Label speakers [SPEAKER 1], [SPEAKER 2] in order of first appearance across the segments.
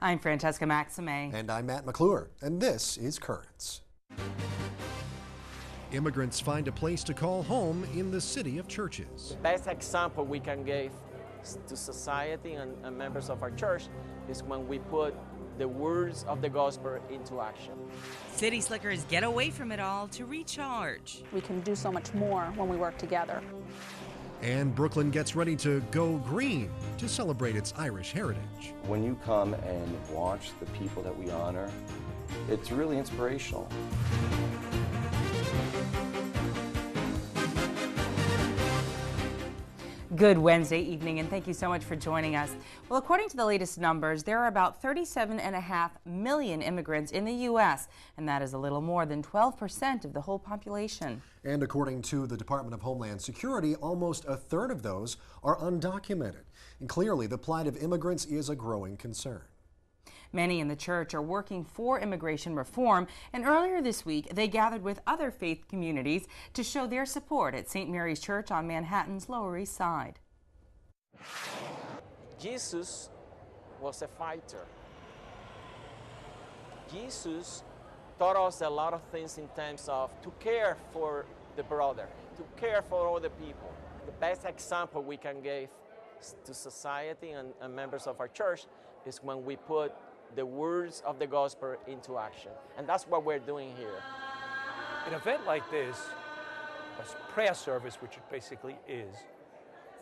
[SPEAKER 1] I'm Francesca Maxime.
[SPEAKER 2] And I'm Matt McClure, and this is Currents. Immigrants find a place to call home in the city of churches.
[SPEAKER 3] The best example we can give to society and members of our church is when we put the words of the gospel into action.
[SPEAKER 1] City slickers get away from it all to recharge.
[SPEAKER 4] We can do so much more when we work together.
[SPEAKER 2] And Brooklyn gets ready to go green to celebrate its Irish heritage.
[SPEAKER 5] When you come and watch the people that we honor, it's really inspirational.
[SPEAKER 1] Good Wednesday evening, and thank you so much for joining us. Well, according to the latest numbers, there are about 37.5 million immigrants in the U.S., and that is a little more than 12% of the whole population. And according to the Department of Homeland Security, almost a third of those are undocumented. And clearly, the plight of immigrants is a growing concern. Many in the church are working for immigration reform, and earlier this week they gathered with other faith communities to show their support at St. Mary's Church on Manhattan's Lower East Side.
[SPEAKER 3] Jesus was a fighter. Jesus taught us a lot of things in terms of to care for the brother, to care for other people. The best example we can give to society and members of our church is when we put the words of the gospel into action. And that's what we're doing here.
[SPEAKER 6] An event like this, a prayer service, which it basically is,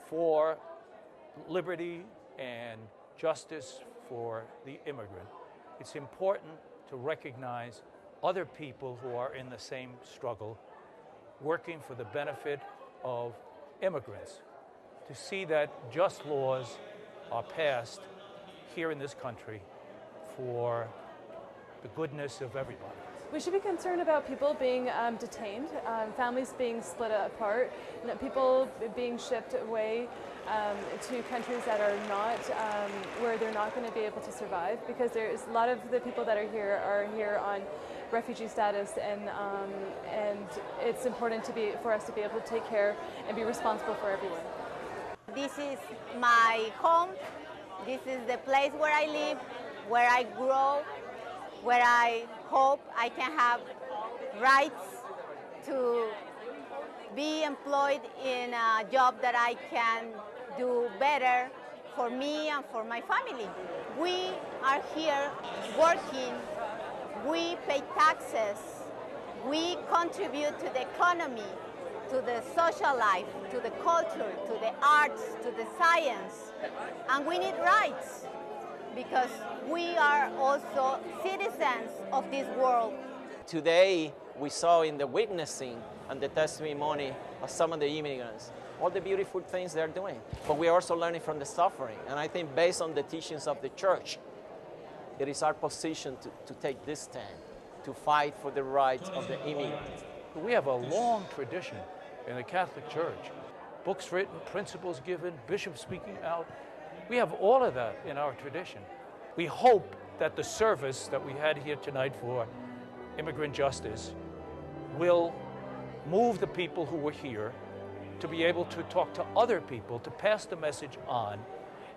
[SPEAKER 6] for liberty and justice for the immigrant, it's important to recognize other people who are in the same struggle, working for the benefit of immigrants, to see that just laws are passed here in this country for the goodness of everybody.
[SPEAKER 7] We should be concerned about people being detained, families being split apart, people being shipped away to countries that are not, where they're not going to be able to survive, because there's a lot of the people that are here on refugee status, and it's important for us to be able to take care and be responsible for everyone.
[SPEAKER 8] This is my home. This is the place where I live, where I grow, where I hope I can have rights to be employed in a job that I can do better for me and for my family. We are here working, we pay taxes, we contribute to the economy, to the social life, to the culture, to the arts, to the science, and we need rights because we are also citizens of this world.
[SPEAKER 3] Today, we saw in the witnessing and the testimony of some of the immigrants all the beautiful things they're doing. But we are also learning from the suffering. And I think based on the teachings of the church, it is our position to take this stand, to fight for the rights of the immigrants.
[SPEAKER 6] We have a long tradition in the Catholic Church. Books written, principles given, bishops speaking out. We have all of that in our tradition. We hope that the service that we had here tonight for immigrant justice will move the people who were here to be able to talk to other people, to pass the message on,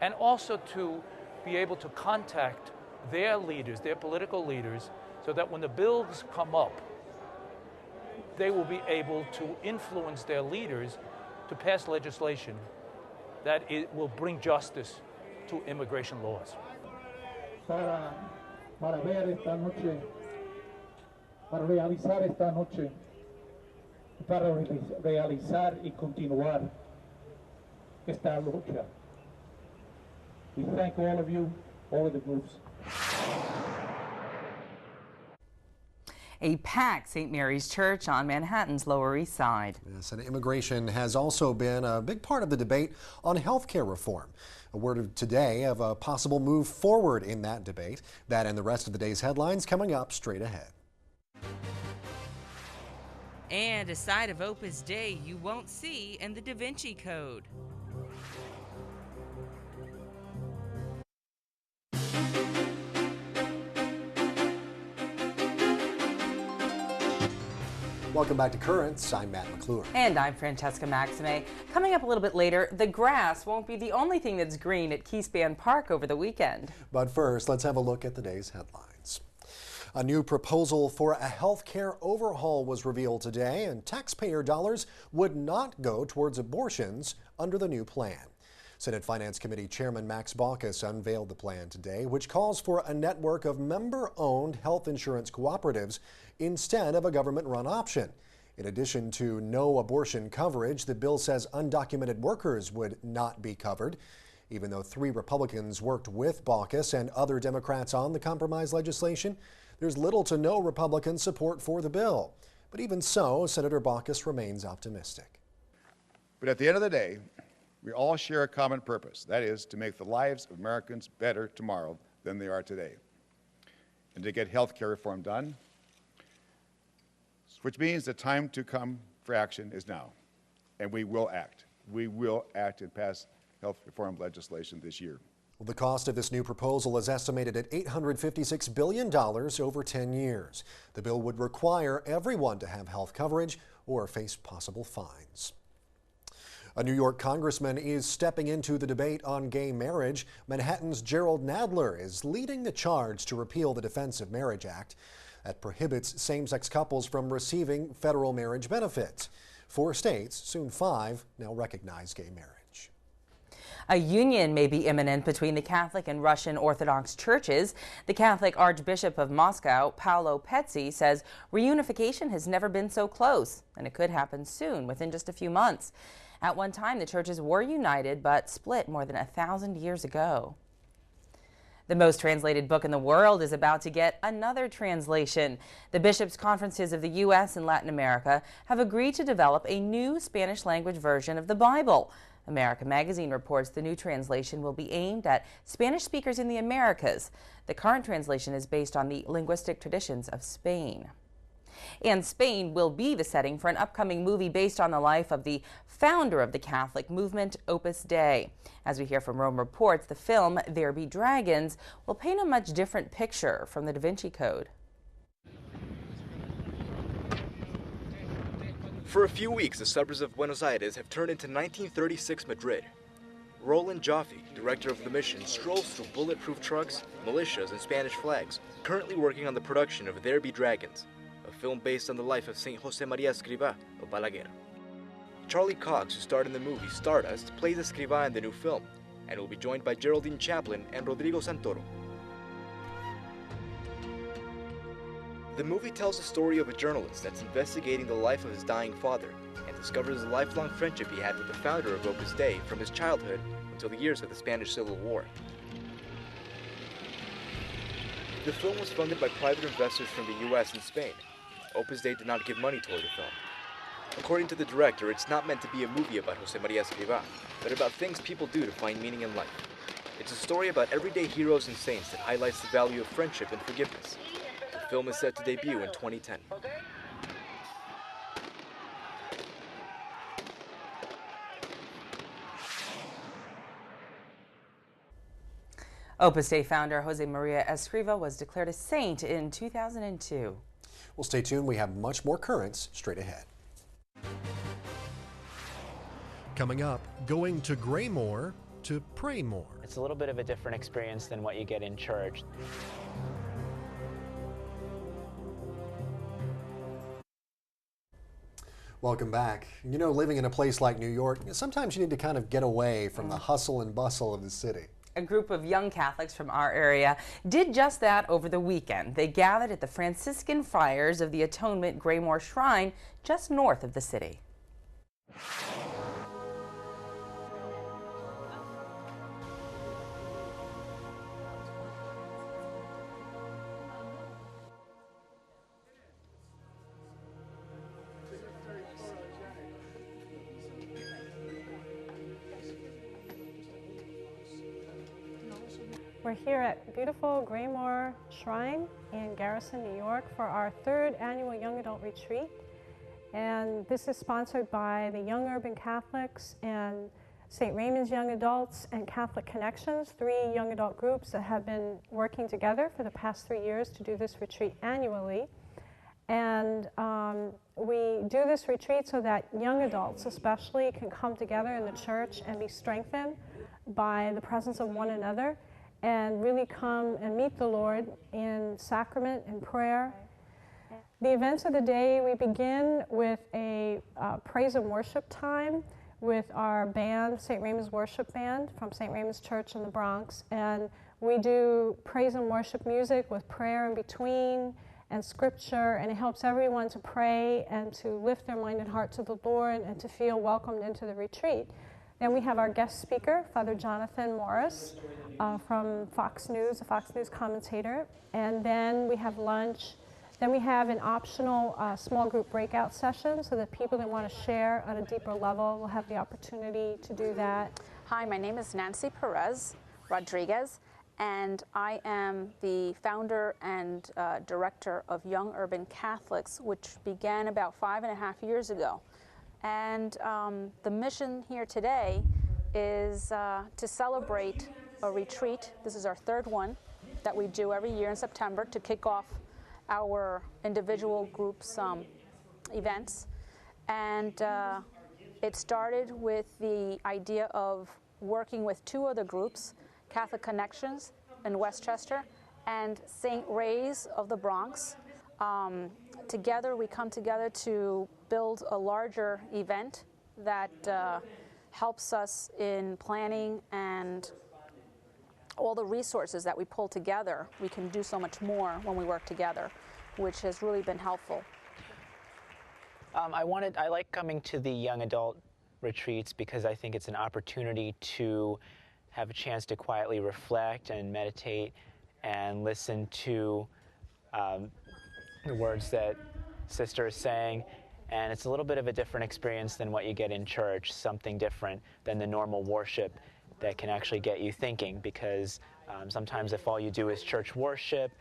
[SPEAKER 6] and also to be able to contact their leaders, their political leaders, so that when the bills come up, they will be able to influence their leaders to pass legislation that it will bring justice to immigration laws.
[SPEAKER 9] Para ver esta noche, para realizar esta noche, para realizar y continuar esta lucha. We thank all of you, all of the groups.
[SPEAKER 1] A packed St. Mary's Church on Manhattan's Lower East Side.
[SPEAKER 2] Yes, and immigration has also been a big part of the debate on health care reform. A word today of a possible move forward in that debate. That and the rest of the day's headlines coming up straight ahead.
[SPEAKER 1] And a side of Opus Dei you won't see in the Da Vinci Code.
[SPEAKER 2] Welcome back to Currents. I'm Matt McClure.
[SPEAKER 1] And I'm Francesca Maxime. Coming up a little bit later, the grass won't be the only thing that's green at Keyspan Park over the weekend.
[SPEAKER 2] But first, let's have a look at the day's headlines. A new proposal for a health care overhaul was revealed today, and taxpayer dollars would not go towards abortions under the new plan. Senate Finance Committee Chairman Max Baucus unveiled the plan today, which calls for a network of member-owned health insurance cooperatives instead of a government-run option. In addition to no abortion coverage, the bill says undocumented workers would not be covered. Even though 3 Republicans worked with Baucus and other Democrats on the compromise legislation, there's little to no Republican support for the bill. But even so, Senator Baucus remains optimistic.
[SPEAKER 10] But at the end of the day, we all share a common purpose. That is to make the lives of Americans better tomorrow than they are today. And to get health care reform done, which means the time to come for action is now. And we will act. We will act and pass health reform legislation this year.
[SPEAKER 2] Well, the cost of this new proposal is estimated at $856 billion over 10 years. The bill would require everyone to have health coverage or face possible fines. A New York congressman is stepping into the debate on gay marriage. Manhattan's Gerald Nadler is leading the charge to repeal the Defense of Marriage Act that prohibits same-sex couples from receiving federal marriage benefits. 4 states, soon 5, now recognize gay marriage.
[SPEAKER 1] A union may be imminent between the Catholic and Russian Orthodox churches. The Catholic Archbishop of Moscow, Paolo Pezzi, says reunification has never been so close, and it could happen soon, within just a few months. At one time, the churches were united, but split more than 1,000 years ago. The most translated book in the world is about to get another translation. The bishops' conferences of the U.S. and Latin America have agreed to develop a new Spanish-language version of the Bible. America Magazine reports the new translation will be aimed at Spanish speakers in the Americas. The current translation is based on the linguistic traditions of Spain. And Spain will be the setting for an upcoming movie based on the life of the founder of the Catholic movement, Opus Dei. As we hear from Rome Reports, the film There Be Dragons will paint a much different picture from the Da Vinci Code.
[SPEAKER 11] For a few weeks, the suburbs of Buenos Aires have turned into 1936 Madrid. Roland Jaffe, director of the mission, strolls through bulletproof trucks, militias, and Spanish flags, currently working on the production of There Be Dragons, a film based on the life of Saint Jose Maria Escrivá of Balaguer. Charlie Cox, who starred in the movie Stardust, plays Escrivá in the new film, and will be joined by Geraldine Chaplin and Rodrigo Santoro. The movie tells the story of a journalist that's investigating the life of his dying father and discovers the lifelong friendship he had with the founder of Opus Dei from his childhood until the years of the Spanish Civil War. The film was funded by private investors from the US and Spain. Opus Dei did not give money toward the film. According to the director, it's not meant to be a movie about Jose Maria Escrivá, but about things people do to find meaning in life. It's a story about everyday heroes and saints that highlights the value of friendship and forgiveness. The film is set to debut in 2010.
[SPEAKER 1] Opus Dei founder Jose Maria Escrivá was declared a saint in 2002.
[SPEAKER 2] Well, stay tuned. We have much more currents straight ahead. Coming up, going to gray more to pray more.
[SPEAKER 12] It's a little bit of a different experience than what you get in church.
[SPEAKER 2] Welcome back. You know, living in a place like New York, sometimes you need to kind of get away from the hustle and bustle of the city.
[SPEAKER 1] A group of young Catholics from our area did just that over the weekend. They gathered at the Franciscan Friars of the Atonement Graymore Shrine just north of the city.
[SPEAKER 13] We're here at beautiful Graymore Shrine in Garrison, New York for our 3rd annual Young Adult Retreat. And this is sponsored by the Young Urban Catholics and St. Raymond's Young Adults and Catholic Connections, 3 young adult groups that have been working together for the past 3 years to do this retreat annually. And we do this retreat so that young adults especially can come together in the church and be strengthened by the presence of one another and really come and meet the Lord in sacrament and prayer. The events of the day, we begin with a praise and worship time with our band, St. Raymond's Worship Band from St. Raymond's Church in the Bronx. And we do praise and worship music with prayer in between and scripture, and it helps everyone to pray and to lift their mind and heart to the Lord and to feel welcomed into the retreat. Then we have our guest speaker, Father Jonathan Morris from Fox News, a Fox News commentator. And then we have lunch. Then we have an optional small group breakout session so that people that want to share on a deeper level will have the opportunity to do that.
[SPEAKER 4] Hi, my name is Nancy Perez Rodriguez, and I am the founder and director of Young Urban Catholics, which began about 5.5 years ago. And the mission here today is to celebrate a retreat. This is our third one that we do every year in September to kick off our individual groups events. And it started with the idea of working with two other groups, Catholic Connections in Westchester and St. Ray's of the Bronx. Together, we come together to build a larger event that helps us in planning, and all the resources that we pull together. We can do so much more when we work together, which has really been helpful.
[SPEAKER 12] I like coming to the young adult retreats because I think it's an opportunity to have a chance to quietly reflect and meditate and listen to the words that Sister is saying. And it's a little bit of a different experience than what you get in church, something different than the normal worship that can actually get you thinking, because sometimes if all you do is church worship,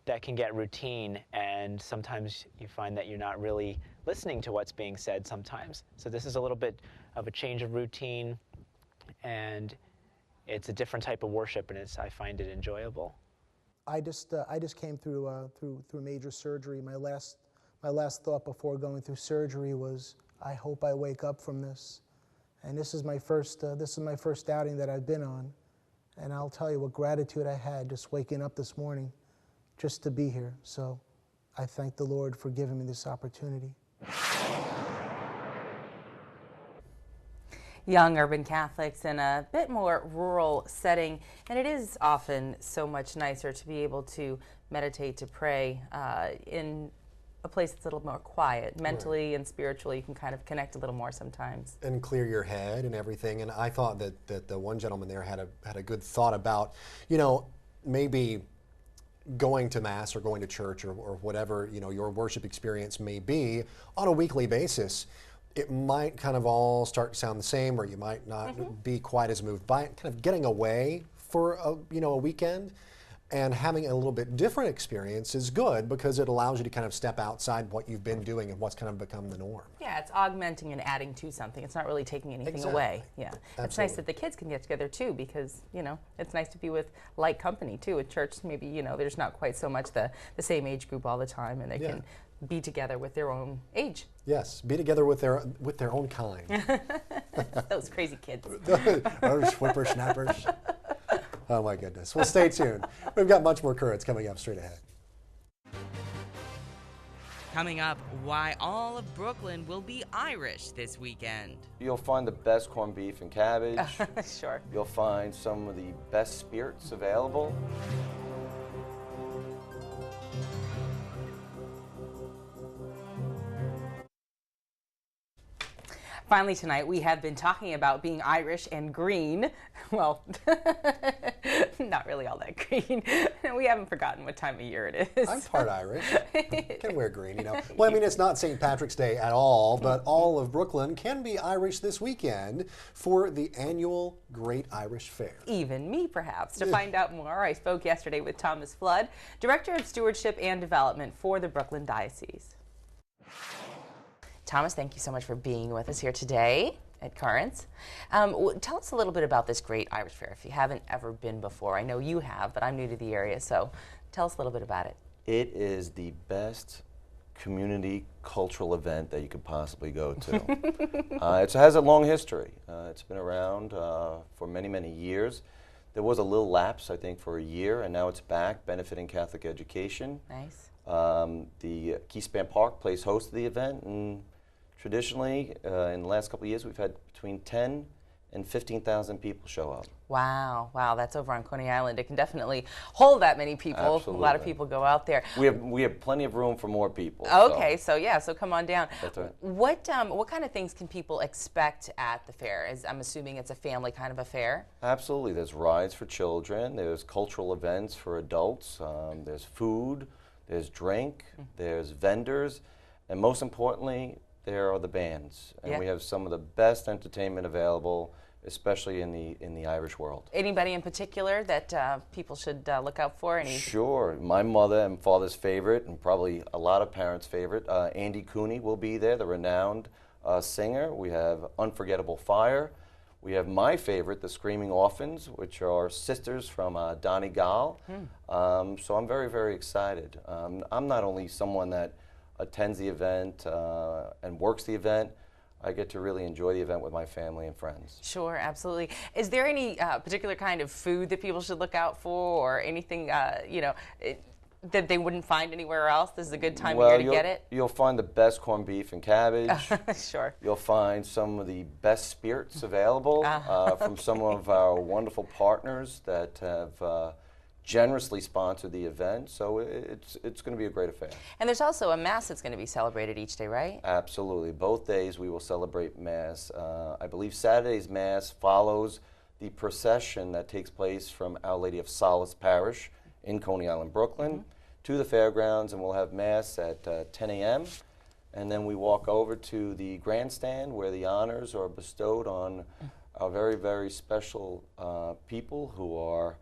[SPEAKER 12] that can get routine, and sometimes you find that you're not really listening to what's being said sometimes. So this is a little bit of a change of routine, and it's a different type of worship, and I find it enjoyable.
[SPEAKER 14] I just came through major surgery. My last thought before going through surgery was, I hope I wake up from this. And this is my first outing that I've been on, and I'll tell you what gratitude I had just waking up this morning, just to be here. So I thank the Lord for giving me this opportunity.
[SPEAKER 1] Young urban Catholics in a bit more rural setting, and it is often so much nicer to be able to meditate, to pray in a place that's a little more quiet. Mentally and spiritually, you can kind of connect a little more sometimes.
[SPEAKER 2] And clear your head and everything. And I thought that the one gentleman there had a good thought about, maybe going to Mass or going to church or whatever, your worship experience may be on a weekly basis. It might kind of all start to sound the same, or you might not be quite as moved by it. Kind of getting away for a weekend and having a little bit different experience is good, because it allows you to kind of step outside what you've been doing and what's kind of become the norm.
[SPEAKER 1] Yeah, it's augmenting and adding to something. It's not really taking anything away. Yeah,
[SPEAKER 2] Absolutely.
[SPEAKER 1] It's nice that the kids can get together too, because it's nice to be with like company too. At church, maybe there's not quite so much the same age group all the time, and they can be together with their own age.
[SPEAKER 2] Yes, be together with their own kind.
[SPEAKER 1] Those crazy kids.
[SPEAKER 2] Those whippersnappers. Oh my goodness. Well, stay tuned. We've got much more Currents coming up straight ahead.
[SPEAKER 15] Coming up, why all of Brooklyn will be Irish this weekend.
[SPEAKER 5] You'll find the best corned beef and cabbage.
[SPEAKER 1] Sure.
[SPEAKER 5] You'll find some of the best spirits available.
[SPEAKER 1] Finally tonight, we have been talking about being Irish and green. Well, not really all that green. We haven't forgotten what time of year it is.
[SPEAKER 2] I'm part Irish. Can wear green, Well, I mean, it's not St. Patrick's Day at all, but all of Brooklyn can be Irish this weekend for the annual Great Irish Fair.
[SPEAKER 1] Even me, perhaps. To find out more, I spoke yesterday with Thomas Flood, Director of Stewardship and Development for the Brooklyn Diocese. Thomas, thank you so much for being with us here today at Currents. Tell us a little bit about this Great Irish Fair if you haven't ever been before. I know you have, but I'm new to the area, so tell us a little bit about it.
[SPEAKER 5] It is the best community cultural event that you could possibly go to. It has a long history. It's been around for many, many years. There was a little lapse, I think, for a year, and now it's back, benefiting Catholic education.
[SPEAKER 1] Nice.
[SPEAKER 5] The Keyspan Park plays host to the event, and traditionally, in the last couple of years, we've had between 10 and 15,000 people show up.
[SPEAKER 1] Wow, wow, that's over on Coney Island. It can definitely hold that many people.
[SPEAKER 5] Absolutely.
[SPEAKER 1] A lot of people go out there.
[SPEAKER 5] We have plenty of room for more people.
[SPEAKER 1] Okay, so come on down.
[SPEAKER 5] That's right.
[SPEAKER 1] What kind of things can people expect at the fair? I'm assuming it's a family kind of affair.
[SPEAKER 5] Absolutely. There's rides for children. There's cultural events for adults. There's food. There's drink. There's vendors, and most importantly, there are the bands. And we have some of the best entertainment available, especially in the Irish world.
[SPEAKER 1] Anybody in particular that people should look out for?
[SPEAKER 5] Sure. My mother and father's favorite, and probably a lot of parents' favorite, Andy Cooney will be there, the renowned singer. We have Unforgettable Fire. We have my favorite, the Screaming Orphans, which are sisters from Donegal. So I'm very, very excited. I'm not only someone that attends the event and works the event, I get to really enjoy the event with my family and friends.
[SPEAKER 1] Sure, absolutely. Is there any particular kind of food that people should look out for, or anything that they wouldn't find anywhere else? This is a good time of year to get it?
[SPEAKER 5] You'll find the best corned beef and cabbage.
[SPEAKER 1] Sure.
[SPEAKER 5] You'll find some of the best spirits available from some of our wonderful partners that have generously sponsored the event, so it's going to be a great affair.
[SPEAKER 1] And there's also a Mass that's going to be celebrated each day, right?
[SPEAKER 5] Absolutely. Both days we will celebrate Mass. I believe Saturday's Mass follows the procession that takes place from Our Lady of Solace Parish in Coney Island, Brooklyn, to the fairgrounds, and we'll have Mass at 10 a.m. And then we walk over to the grandstand where the honors are bestowed on our very, very special people who are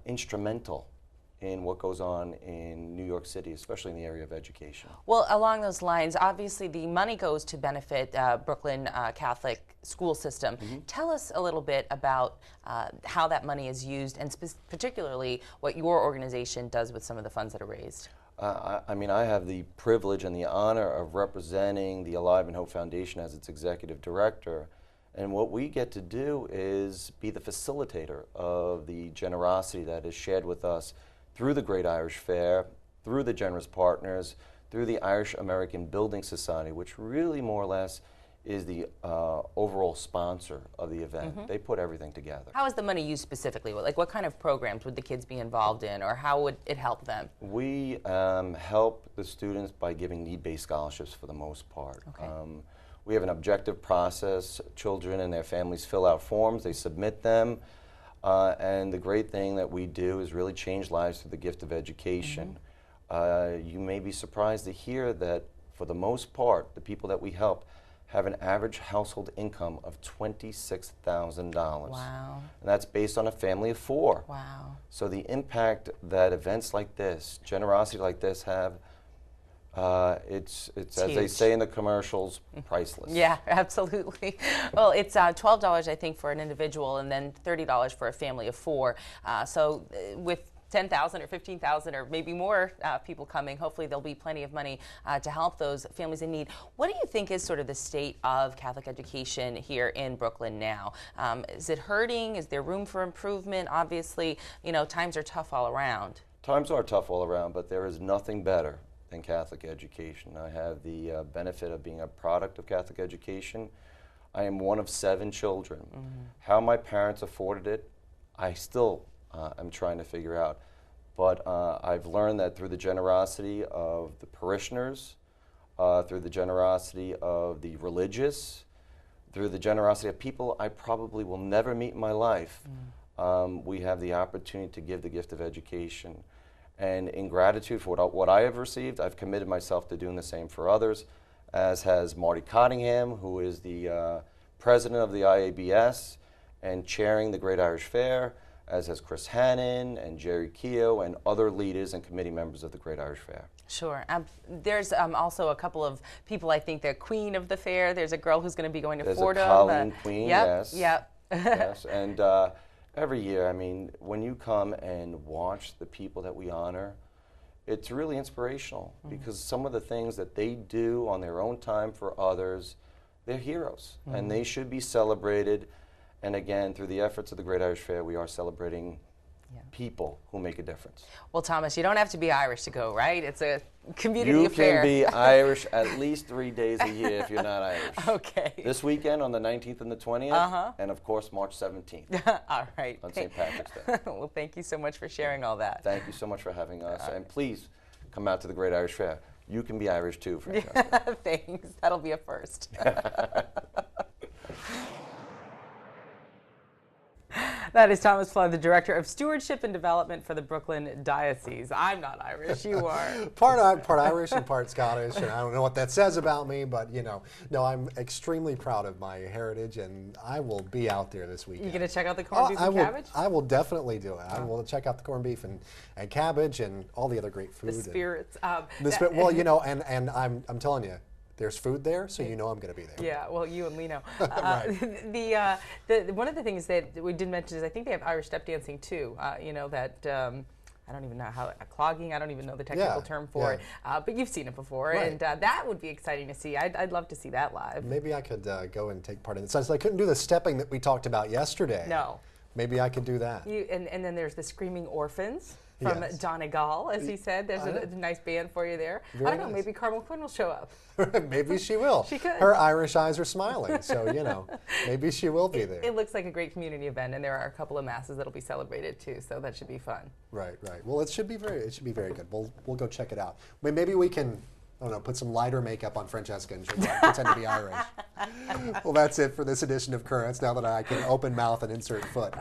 [SPEAKER 5] instrumental in what goes on in New York City, especially in the area of education.
[SPEAKER 1] Well, along those lines, obviously the money goes to benefit Brooklyn Catholic school system. Tell us a little bit about how that money is used, and particularly what your organization does with some of the funds that are raised.
[SPEAKER 5] I mean, I have the privilege and the honor of representing the Alive and Hope Foundation as its executive director. And what we get to do is be the facilitator of the generosity that is shared with us through the Great Irish Fair, through the generous partners, through the Irish American Building Society, which really more or less is the overall sponsor of the event. They put everything together.
[SPEAKER 1] How is the money used specifically? Like, what kind of programs would the kids be involved in, or how would it help them?
[SPEAKER 5] We help the students by giving need-based scholarships for the most part.
[SPEAKER 1] Okay.
[SPEAKER 5] We have an objective process. Children and their families fill out forms, they submit them, and the great thing that we do is really change lives through the gift of education. You may be surprised to hear that for the most part, the people that we help have an average household income of $26,000.
[SPEAKER 1] Wow.
[SPEAKER 5] And that's based on a family of 4.
[SPEAKER 1] Wow.
[SPEAKER 5] So the impact that events like this, generosity like this have, it's as they say in the commercials, priceless.
[SPEAKER 1] Yeah, absolutely. Well, it's $12, I think, for an individual, and then $30 for a family of 4. So with 10,000 or 15,000 or maybe more people coming, hopefully there'll be plenty of money to help those families in need. What do you think is sort of the state of Catholic education here in Brooklyn now? Is it hurting? Is there room for improvement? Obviously, you know, times are tough all around.
[SPEAKER 5] Times are tough all around, but there is nothing better than Catholic education. I have the benefit of being a product of Catholic education. I am one of 7 children. How my parents afforded it, I still am trying to figure out. But I've learned that through the generosity of the parishioners, through the generosity of the religious, through the generosity of people I probably will never meet in my life, we have the opportunity to give the gift of education. And in gratitude for what I have received, I've committed myself to doing the same for others, as has Marty Cottingham, who is the president of the IABS and chairing the Great Irish Fair, as has Chris Hannon and Jerry Keogh and other leaders and committee members of the Great Irish Fair.
[SPEAKER 1] Sure. There's also a couple of people, I think, the queen of the fair. There's a girl who's going to be going to Fordham.
[SPEAKER 5] There's a Colleen Queen, yes.
[SPEAKER 1] Yep.
[SPEAKER 5] Yes, and every year, I mean, when you come and watch the people that we honor, it's really inspirational because some of the things that they do on their own time for others, they're heroes and they should be celebrated. And again, through the efforts of the Great Irish Fair, we are celebrating people who make a difference.
[SPEAKER 1] Well, Thomas, you don't have to be Irish to go, right? It's a community affair.
[SPEAKER 5] You can be Irish at least 3 days a year if you're not Irish.
[SPEAKER 1] Okay.
[SPEAKER 5] This weekend on the 19th and the 20th, and of course March 17th.
[SPEAKER 1] All right.
[SPEAKER 5] On St. Patrick's Day.
[SPEAKER 1] Well, thank you so much for sharing all that.
[SPEAKER 5] Thank you so much for having us, and please come out to the Great Irish Fair. You can be Irish too, Francesca.
[SPEAKER 1] Thanks. That'll be a first. That is Thomas Flood, the Director of Stewardship and Development for the Brooklyn Diocese. I'm not Irish, you are.
[SPEAKER 2] Part Irish and part Scottish, and I don't know what that says about me, but you know, no, I'm extremely proud of my heritage, and I will be out there this weekend.
[SPEAKER 1] You going to check out the corned beef and cabbage?
[SPEAKER 2] I will definitely do it. I will check out the corned beef and cabbage and all the other great food.
[SPEAKER 1] The spirits.
[SPEAKER 2] Well, you know, and I'm telling you, there's food there, so you know I'm going to be there.
[SPEAKER 1] Yeah, well, you and Lino.
[SPEAKER 2] Right.
[SPEAKER 1] One of the things that we did mention is I think they have Irish step dancing too. You know, that I don't even know how, clogging, I don't even know the technical term for it. But you've seen it before, and that would be exciting to see. I'd love to see that live.
[SPEAKER 2] Maybe I could go and take part in it. Since I couldn't do the stepping that we talked about yesterday.
[SPEAKER 1] No.
[SPEAKER 2] Maybe I could do that.
[SPEAKER 1] And then there's the Screaming Orphans. From Donegal, as he said. There's a nice band for you there. I don't know, maybe Carmel Quinn will show up.
[SPEAKER 2] Maybe she will.
[SPEAKER 1] She could.
[SPEAKER 2] Her Irish eyes are smiling, so, you know, maybe she will be there.
[SPEAKER 1] It looks like a great community event, and there are a couple of masses that'll be celebrated, too, so that should be fun.
[SPEAKER 2] Right. Well, it should be very good. We'll go check it out. Maybe we can, I don't know, put some lighter makeup on Francesca and she'll pretend to be Irish. Well, that's it for this edition of Currents, now that I can open mouth and insert foot.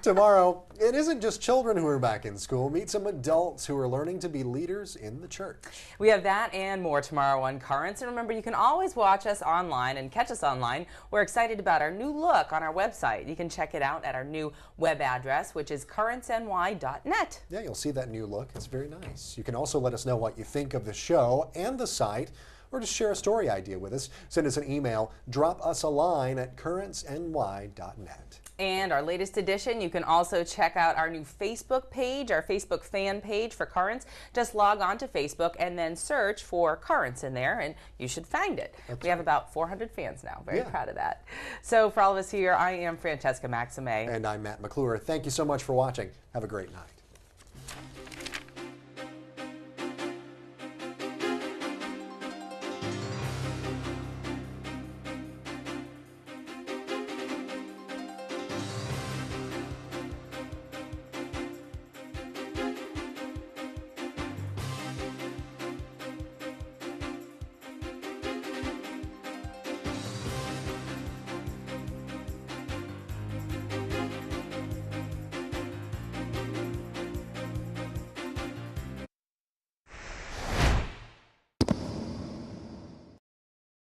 [SPEAKER 2] Tomorrow, it isn't just children who are back in school. Meet some adults who are learning to be leaders in the church.
[SPEAKER 1] We have that and more tomorrow on Currents. And remember, you can always watch us online and catch us online. We're excited about our new look on our website. You can check it out at our new web address, which is currentsny.net.
[SPEAKER 2] Yeah, you'll see that new look. It's very nice. You can also let us know what you think of the show and the site, or just share a story idea with us. Send us an email, drop us a line at currentsny.net.
[SPEAKER 1] And our latest edition, you can also check out our new Facebook page, our Facebook fan page for Currents. Just log on to Facebook and then search for Currents in there, and you should find it. We have about 400 fans now. Very proud of that. So for all of us here, I am Francesca Maxime.
[SPEAKER 2] And I'm Matt McClure. Thank you so much for watching. Have a great night.